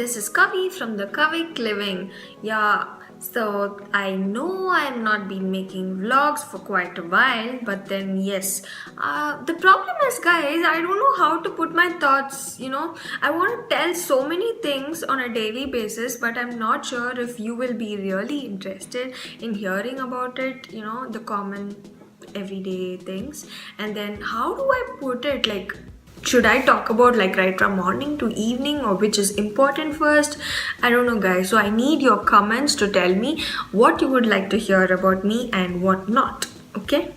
this is Kavi from the Kavik Living. Yeah, so I know I'm not been making vlogs for quite a while, but then yes, the problem is, guys, I don't know how to put my thoughts. I want to tell so many things on a daily basis, but I'm not sure if you will be really interested in hearing about it. The common everyday things, and then how do I put it, like, should I talk about like right from morning to evening, or which is important first? I don't know, guys. So I need your comments to tell me what you would like to hear about me and what not. Okay.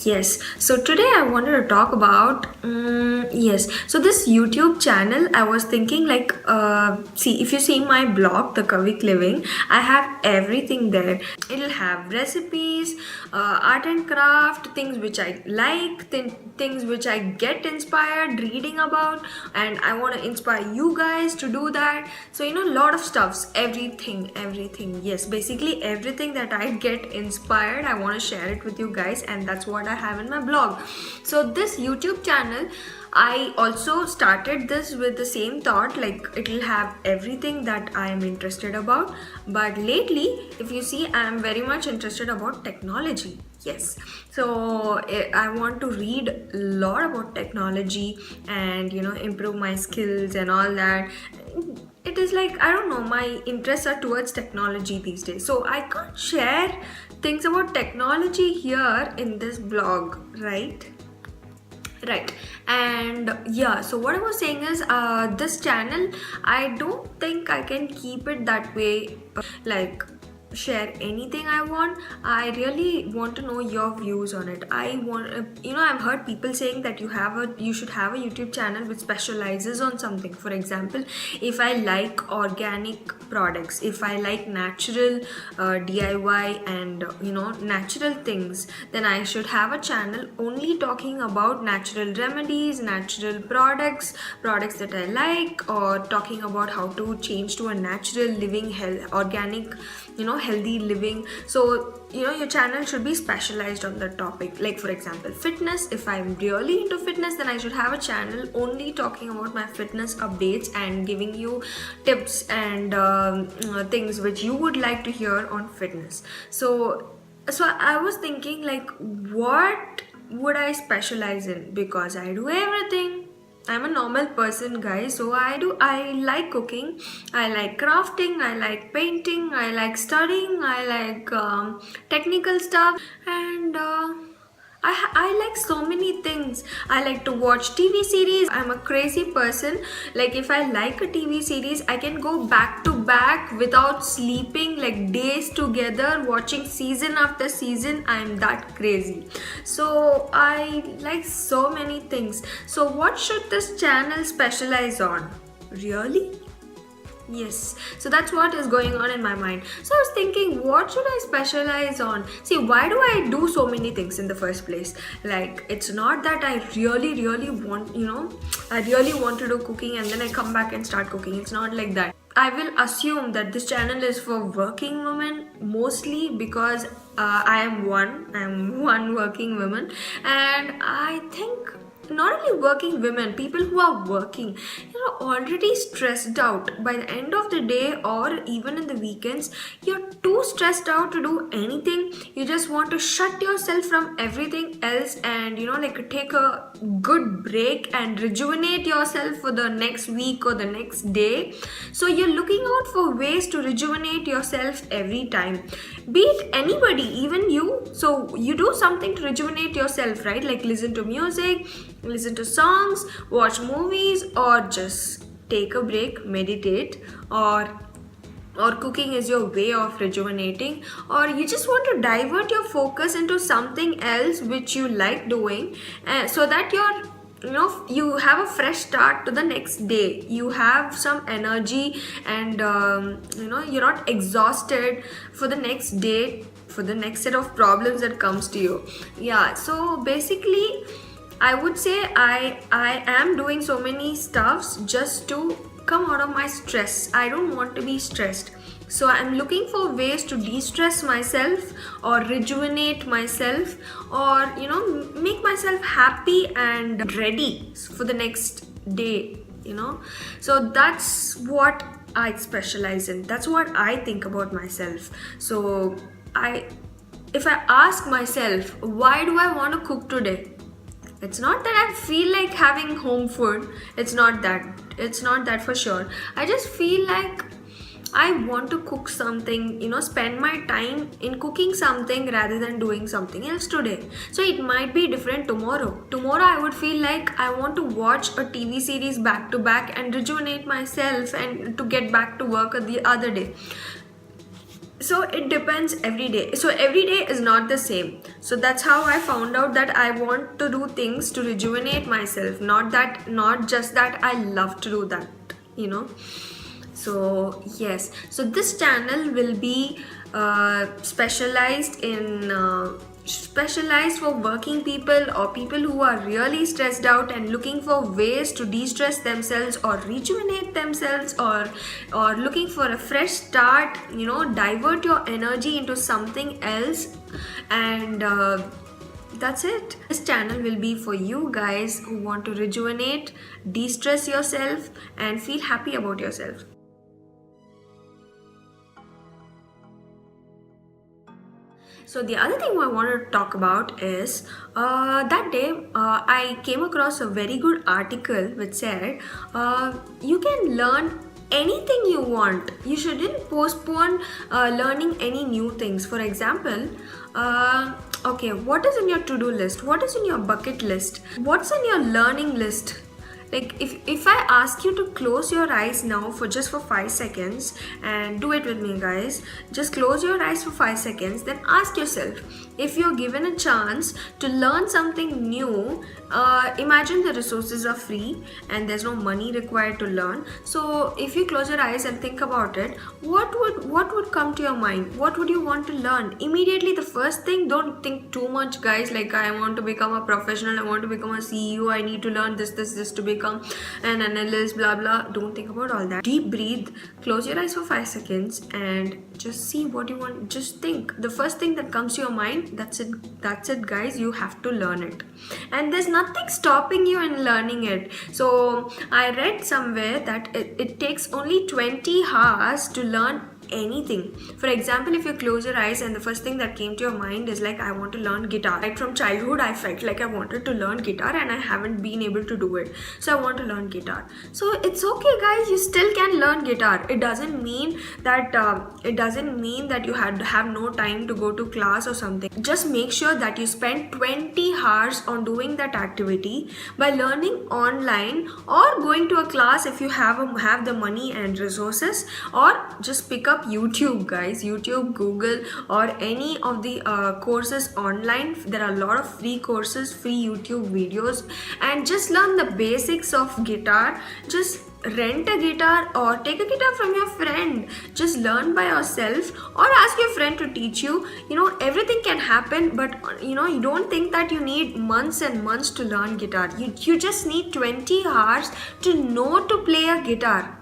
Yes, so today I wanted to talk about so this YouTube channel. I was thinking, like, see, if you see my blog, The Kavik Living, I have everything there. It'll have recipes, art and craft, things which I like, things which I get inspired reading about, and I want to inspire you guys to do that. So a lot of stuffs, everything. Yes, basically everything that I get inspired, I want to share it with you guys, and that's what I have in my blog. So this YouTube channel, I also started this with the same thought, like it'll have everything that I am interested about. But lately, if you see, I am very much interested about technology. Yes, so I want to read a lot about technology and improve my skills and all that. It is like, I don't know, my interests are towards technology these days, so I can't share things about technology here in this blog, right? And yeah, so what I was saying is, this channel, I don't think I can keep it that way, like share anything I want. I really want to know your views on it. I want, I've heard people saying that you should have a YouTube channel which specializes on something. For example, if I like organic products, if I like natural DIY and natural things, then I should have a channel only talking about natural remedies, natural products that I like, or talking about how to change to a natural living, organic, healthy living. So your channel should be specialized on the topic. Like, for example, fitness. If I'm really into fitness, then I should have a channel only talking about my fitness updates and giving you tips and things which you would like to hear on fitness. So I was thinking, like, what would I specialize in? Because I do everything. I'm a normal person, guys. So I like cooking, I like crafting, I like painting, I like studying, I like technical stuff, and I like so many things. I like to watch TV series. I'm a crazy person. Like, if I like a TV series, I can go back to back without sleeping, like days together, watching season after season. I'm that crazy. So I like so many things. So what should this channel specialize on? Really? Yes, so that's what is going on in my mind. So I was thinking, what should I specialize on? See, why do I do so many things in the first place? Like, it's not that I really want, I really want to do cooking and then I come back and start cooking. It's not like that. I will assume that this channel is for working women mostly, because I'm one working woman, and I think not only working women, people who are working, already stressed out by the end of the day, or even in the weekends. You're too stressed out to do anything. You just want to shut yourself from everything else and like take a good break and rejuvenate yourself for the next week or the next day. So you're looking out for ways to rejuvenate yourself every time, be it anybody, even you. So you do something to rejuvenate yourself, right? Like listen to music, listen to songs, watch movies, or just take a break, meditate, or cooking is your way of rejuvenating, or you just want to divert your focus into something else which you like doing, so that you have a fresh start to the next day. You have some energy, and you're not exhausted for the next day, for the next set of problems that comes to you. Yeah, so basically I would say I am doing so many stuffs just to come out of my stress. I don't want to be stressed. So I'm looking for ways to de-stress myself, or rejuvenate myself, or make myself happy and ready for the next day. So that's what I specialize in. That's what I think about myself. So if I ask myself, why do I want to cook today? It's not that I feel like having home food. It's not that. It's not that for sure. I just feel like I want to cook something, spend my time in cooking something rather than doing something else today. So it might be different tomorrow. Tomorrow I would feel like I want to watch a TV series back to back and rejuvenate myself and to get back to work the other day. So it depends every day. So every day is not the same. So that's how I found out that I want to do things to rejuvenate myself, not just that I love to do that. So yes, so this channel will be specialized for working people or people who are really stressed out and looking for ways to de-stress themselves or rejuvenate themselves, or looking for a fresh start, divert your energy into something else. And that's it. This channel will be for you guys who want to rejuvenate, de-stress yourself and feel happy about yourself. So the other thing I wanted to talk about is that day I came across a very good article which said you can learn anything you want. You shouldn't postpone learning any new things. For example, okay, what is in your to-do list? What is in your bucket list? What's in your learning list? Like if I ask you to close your eyes now for 5 seconds, and do it with me guys, just close your eyes for 5 seconds, then ask yourself, if you're given a chance to learn something new, imagine the resources are free and there's no money required to learn. So if you close your eyes and think about it, what would come to your mind? What would you want to learn? Immediately the first thing, don't think too much guys, like I want to become a professional, I want to become a CEO, I need to learn this to become an analyst, blah blah. Don't think about all that. Deep breathe, close your eyes for 5 seconds and just see what you want. Just think the first thing that comes to your mind. That's it guys, you have to learn it, and there's nothing stopping you in learning it. So I read somewhere that it takes only 20 hours to learn anything. For example, if you close your eyes and the first thing that came to your mind is like, I want to learn guitar. Right from childhood I felt like I wanted to learn guitar and I haven't been able to do it, so I want to learn guitar. So it's okay guys, you still can learn guitar. It doesn't mean that you have no time to go to class or something. Just make sure that you spend 20 hours on doing that activity by learning online or going to a class if you have the money and resources, or just pick up YouTube guys, YouTube, Google, or any of the courses online. There are a lot of free courses, free YouTube videos, and just learn the basics of guitar. Just rent a guitar or take a guitar from your friend. Just learn by yourself or ask your friend to teach you. Everything can happen, but you don't think that you need months and months to learn guitar. You just need 20 hours to know to play a guitar.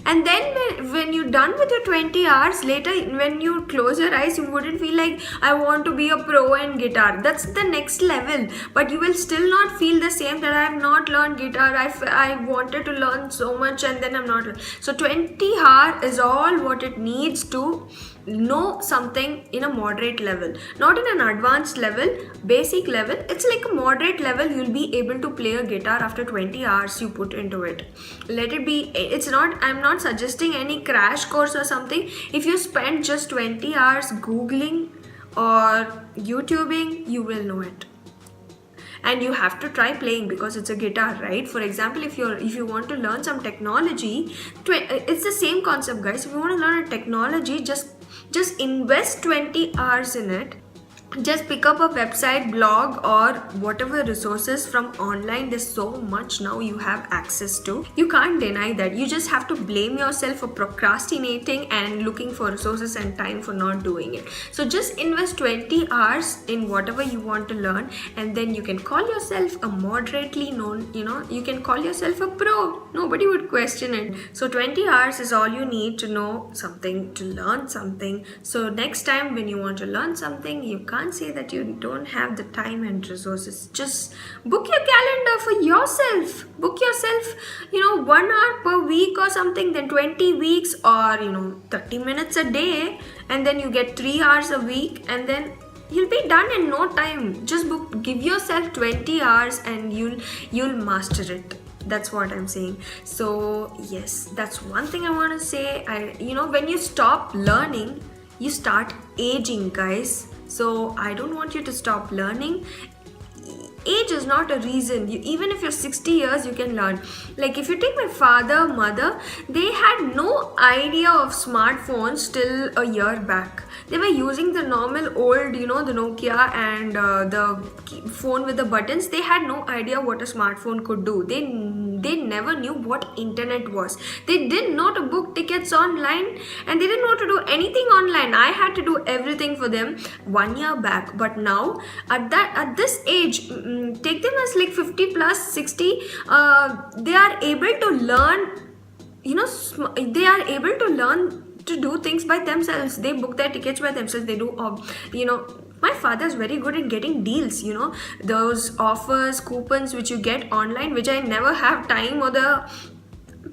And then when you're done with your 20 hours, later when you close your eyes, you wouldn't feel like I want to be a pro in guitar. That's the next level. But you will still not feel the same, that I have not learned guitar. I wanted to learn so much and then I'm not. So 20 hours is all what it needs to know something in a moderate level, not in an advanced level, basic level. It's like a moderate level. You'll be able to play a guitar after 20 hours you put into it. Let it be. I'm not suggesting any crash course or something. If you spend just 20 hours googling or YouTubing, you will know it. And you have to try playing because it's a guitar, right? For example, if you want to learn some technology, it's the same concept guys. If you want to learn a technology, just invest 20 hours in it. Just pick up a website, blog, or whatever resources from online. There's so much now you have access to. You can't deny that. You just have to blame yourself for procrastinating and looking for resources and time for not doing it. So just invest 20 hours in whatever you want to learn, and then you can call yourself a moderately known, you can call yourself a pro. Nobody would question it. So 20 hours is all you need to know something, to learn something. So next time when you want to learn something, you can't can't say that you don't have the time and resources. Just book your calendar for yourself. Book yourself, 1 hour per week or something, then 20 weeks, or 30 minutes a day, and then you get 3 hours a week, and then you'll be done in no time. Just give yourself 20 hours and you'll master it. That's what I'm saying. So yes, that's one thing I want to say. When you stop learning, you start aging, guys. So I don't want you to stop learning. Age is not a reason. Even if you're 60 years, you can learn. Like if you take my father, mother, they had no idea of smartphones till a year back. They were using the normal old, the Nokia and the phone with the buttons. They had no idea what a smartphone could do. They never knew what internet was. They didn't know to book tickets online, and they didn't know to do anything online. I had to do everything for them 1 year back. But now at this age, take them as like 50 plus 60, they are able to learn, they are able to learn to do things by themselves. They book their tickets by themselves. They do, my father is very good at getting deals, those offers, coupons which you get online, which I never have time or the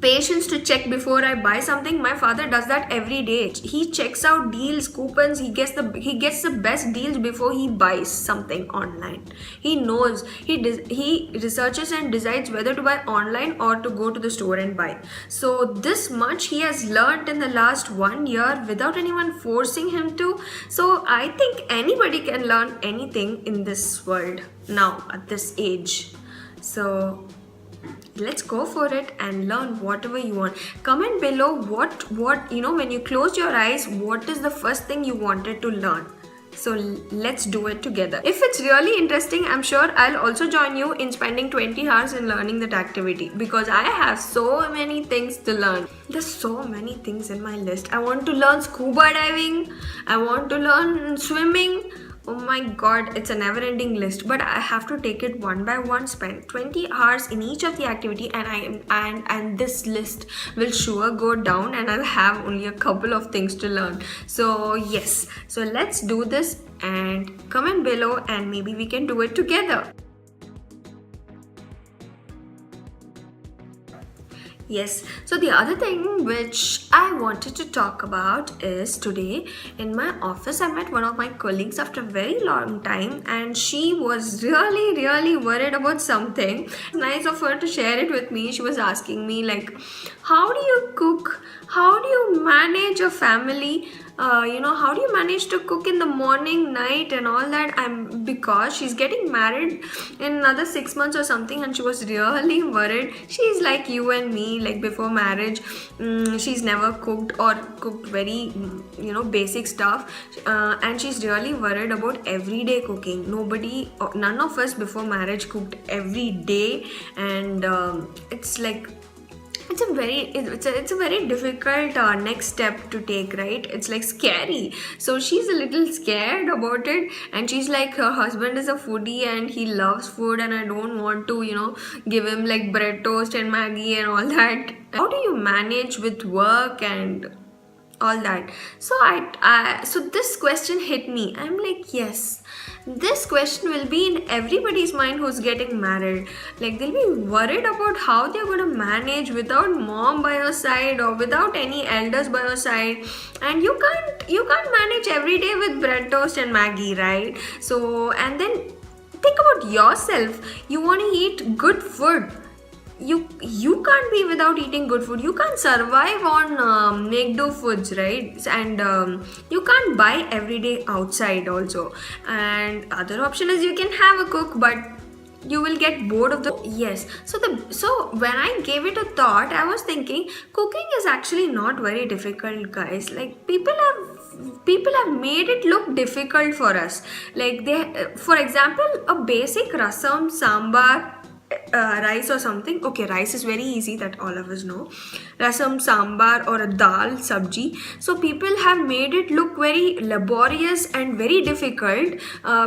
patience to check before I buy something. My father does that every day. He checks out deals, coupons. He gets the best deals before he buys something online. He knows. He researches and decides whether to buy online or to go to the store and buy. So this much he has learned in the last 1 year without anyone forcing him to. So I think anybody can learn anything in this world now at this age. So let's go for it and learn whatever you want. Comment below what when you close your eyes, what is the first thing you wanted to learn. So let's do it together. If it's really interesting, I'm sure I'll also join you in spending 20 hours in learning that activity, because I have so many things to learn. There's so many things in my list. I want to learn scuba diving. I want to learn swimming. Oh my god, it's a never-ending list, but I have to take it one by one. Spend 20 hours in each of the activity, and this list will sure go down, and I'll have only a couple of things to learn. So yes, so let's do this, and comment below, and maybe we can do it together. Yes, so the other thing which I wanted to talk about is today in my office I met one of my colleagues after a very long time, and she was really worried about something. It's nice of her to share it with me. She was asking me like, how do you cook? How do you manage a family? How do you manage to cook in the morning, night and all that? Because she's getting married in another 6 months or something, and she was really worried. She's like you and me, like before marriage, she's never cooked or cooked very basic stuff, and she's really worried about everyday cooking. None of us before marriage cooked every day, and it's like it's a very difficult next step to take, right? It's like scary. So she's a little scared about it, and she's like, her husband is a foodie and he loves food, and I don't want to give him like bread toast and Maggie and all that. How do you manage with work and all that? So so this question hit me. I'm like, yes, this question will be in everybody's mind who's getting married. Like, they'll be worried about how they're going to manage without mom by your side or without any elders by your side, and you can't manage every day with bread toast and Maggie, right? So, and then think about yourself. You want to eat good food. You can't be without eating good food. You can't survive on make-do foods, right? And you can't buy every day outside also. And other option is you can have a cook, but you will get bored of the yes. So when I gave it a thought, I was thinking cooking is actually not very difficult, guys. Like people have made it look difficult for us. Like for example, a basic rasam, sambar, rice or something. Okay, rice is very easy, that all of us know. Rasam, sambar or a dal, sabji. So people have made it look very laborious and very difficult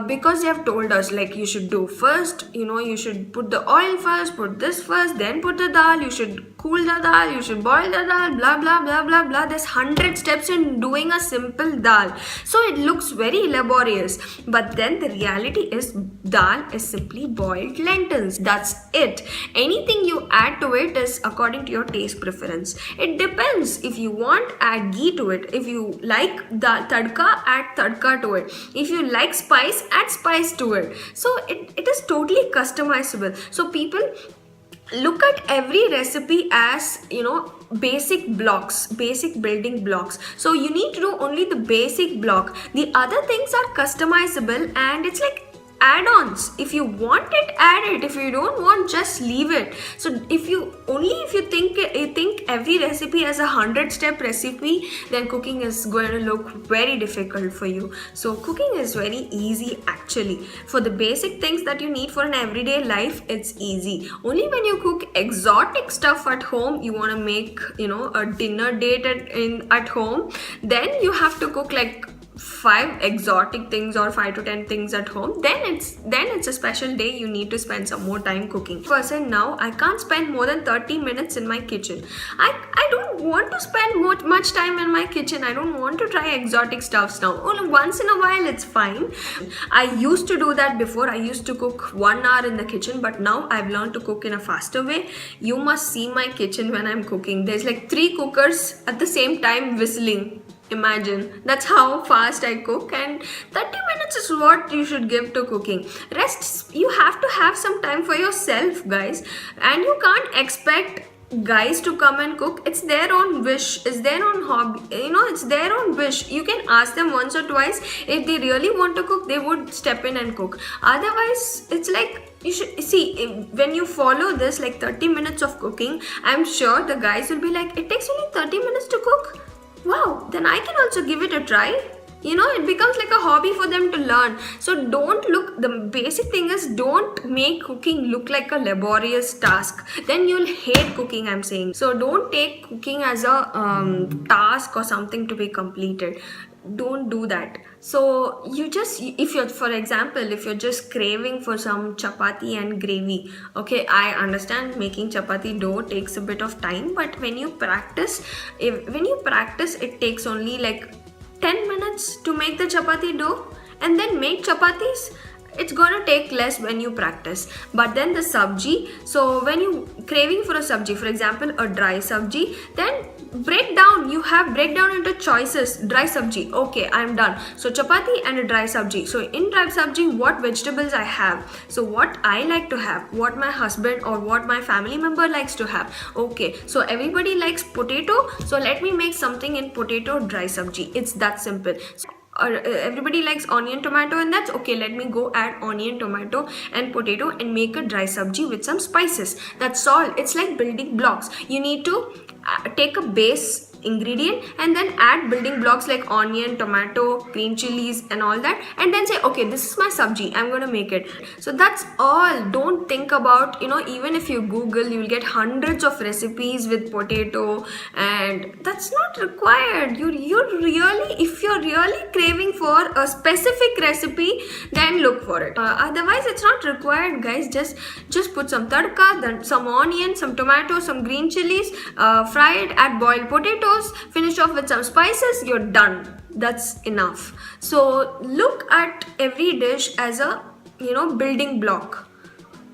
because they have told us like you should do first, you should put the oil first, put this first, then put the dal, you should cool the dal, you should boil the dal, blah blah blah blah blah. There's 100 steps in doing a simple dal, so it looks very laborious. But then the reality is dal is simply boiled lentils. That's it. Anything you add to it is according to your taste preference. It depends. If you want, add ghee to it. If you like the tadka, add tadka to it. If you like spice, add spice to it. So it is totally customizable. So people look at every recipe as, basic blocks, basic building blocks. So you need to do only the basic block. The other things are customizable, and it's like add-ons. If you want it, add it. If you don't want, just leave it. So if you think every recipe has 100-step recipe, then cooking is going to look very difficult for you. So cooking is very easy actually. For the basic things that you need for an everyday life, it's easy. Only when you cook exotic stuff at home, you want to make a dinner date at home, then you have to cook like 5 exotic things or 5 to 10 things at home. Then it's a special day. You need to spend some more time cooking. Person now, I can't spend more than 30 minutes in my kitchen. I don't want to spend much time in my kitchen. I don't want to try exotic stuffs now. Only once in a while it's fine. I used to do that before. I used to cook 1 hour in the kitchen, but now I've learned to cook in a faster way. You must see my kitchen when I'm cooking. There's like 3 cookers at the same time whistling. Imagine. That's how fast I cook, and 30 minutes is what you should give to cooking. Rest, you have to have some time for yourself, guys, and you can't expect guys to come and cook. It's their own wish, it's their own hobby, it's their own wish. You can ask them once or twice. If they really want to cook, they would step in and cook. Otherwise, it's like, you should see, when you follow this like 30 minutes of cooking, I'm sure the guys will be like, it takes only 30 minutes to cook. Wow, then I can also give it a try. It becomes like a hobby for them to learn. So the basic thing is, don't make cooking look like a laborious task. Then you'll hate cooking, I'm saying. So don't take cooking as a task or something to be completed. Don't do that. So if you're just craving for some chapati and gravy, okay, I understand making chapati dough takes a bit of time, but when you practice, it takes only like 10 minutes to make the chapati dough, and then make chapatis. It's gonna take less when you practice. But then the sabji, so when you craving for a sabji, for example a dry sabji, then break down into choices. Dry sabji, okay, I'm done. So chapati and a dry sabji. So in dry sabji, what vegetables I have, so what I like to have, what my husband or what my family member likes to have. Okay, so everybody likes potato, so let me make something in potato dry sabji. It's that simple. So, everybody likes onion tomato, and that's okay, let me go add onion tomato and potato and make a dry sabji with some spices. That's all. It's like building blocks. You need to take a base ingredient and then add building blocks like onion, tomato, green chilies and all that, and then say, okay, this is my sabji, I'm gonna make it. So that's all. Don't think about, even if you Google, you'll get hundreds of recipes with potato, and that's not required. If you're really craving for a specific recipe, then look for it. Otherwise, it's not required, guys. Just put some tadka, then some onion, some tomato, some green chilies, fry it, add boiled potatoes, finish off with some spices, you're done. That's enough. So look at every dish as a building block.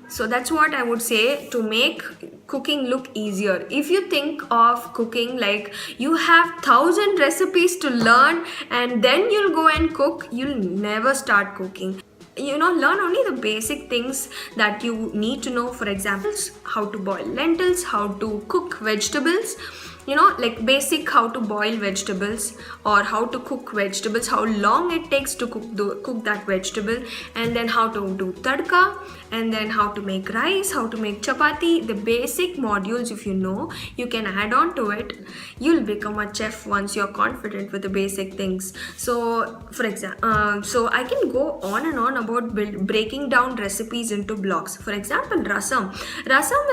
So that's what I would say to make cooking look easier. If you think of cooking like you have 1,000 recipes to learn and then you'll go and cook, you'll never start cooking. Learn only the basic things that you need to know. For example, how to boil lentils, how to cook vegetables, like basic how to boil vegetables or how to cook vegetables, how long it takes to cook that vegetable, and then how to do tadka, and then how to make rice, how to make chapati. The basic modules, if you can add on to it. You'll become a chef once you're confident with the basic things. So for example, so I can go on and on about breaking down recipes into blocks. For example, rasam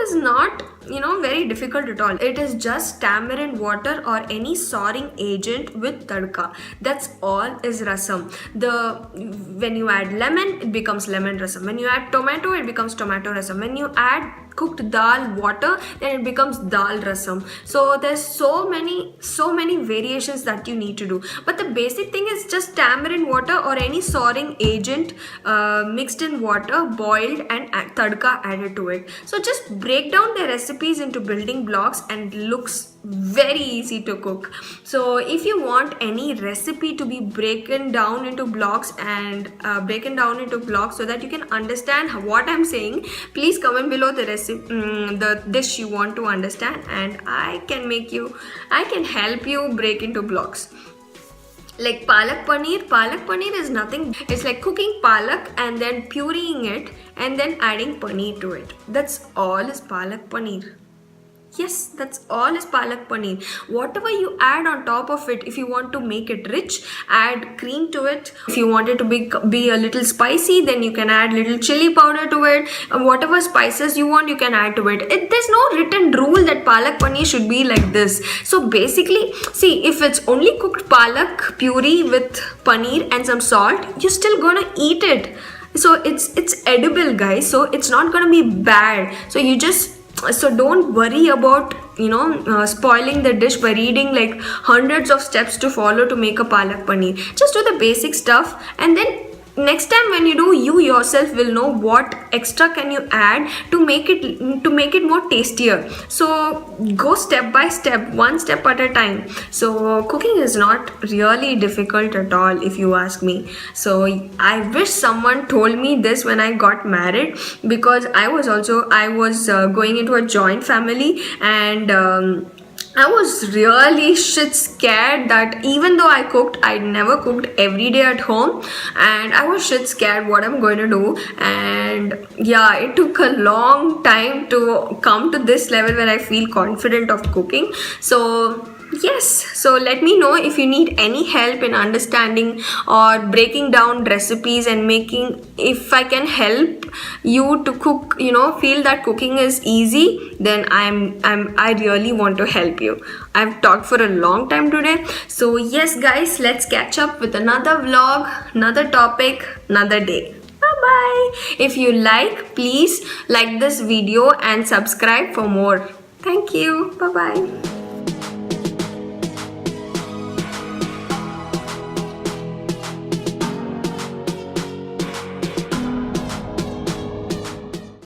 is not very difficult at all. It is just tamarind water or any souring agent with tadka. That's all is rasam. When you add lemon, it becomes lemon rasam. When you add tomato, it becomes tomato rasam. When you add cooked dal water, then it becomes dal rasam. So there's so many variations that you need to do, but the basic thing is just tamarind water or any souring agent mixed in water, boiled, and tadka added to it. So just break down the recipes into building blocks and it looks very easy to cook. So if you want any recipe to be broken down into blocks so that you can understand what I'm saying, please comment below the recipe, the dish you want to understand, and I can help you break into blocks. Like palak paneer is nothing. It's like cooking palak and then pureeing it and then adding paneer to it. That's all is palak paneer. Yes, that's all is palak paneer. Whatever you add on top of it, if you want to make it rich, add cream to it. If you want it to be a little spicy, then you can add little chili powder to it. Whatever spices you want, you can add to it. There's no written rule that palak paneer should be like this. So basically, see, if it's only cooked palak puree with paneer and some salt, you're still gonna eat it. So it's edible, guys. So it's not gonna be bad. So don't worry about spoiling the dish by reading like hundreds of steps to follow to make a palak paneer. Just do the basic stuff, and then next time when you do, you yourself will know what extra can you add to make it more tastier. So go step by step, one step at a time. So cooking is not really difficult at all, if you ask me. So I wish someone told me this when I got married, because I was going into a joint family, and I was really shit scared that even though I never cooked every day at home, and I was shit scared what I'm going to do. And yeah, it took a long time to come to this level where I feel confident of cooking. So yes, so let me know if you need any help in understanding or breaking down recipes and if I can help you to cook, feel that cooking is easy, then I really want to help you. I've talked for a long time today. So yes guys, let's catch up with another vlog, another topic, another day. Bye. If you please like this video and subscribe for more. Thank you. Bye.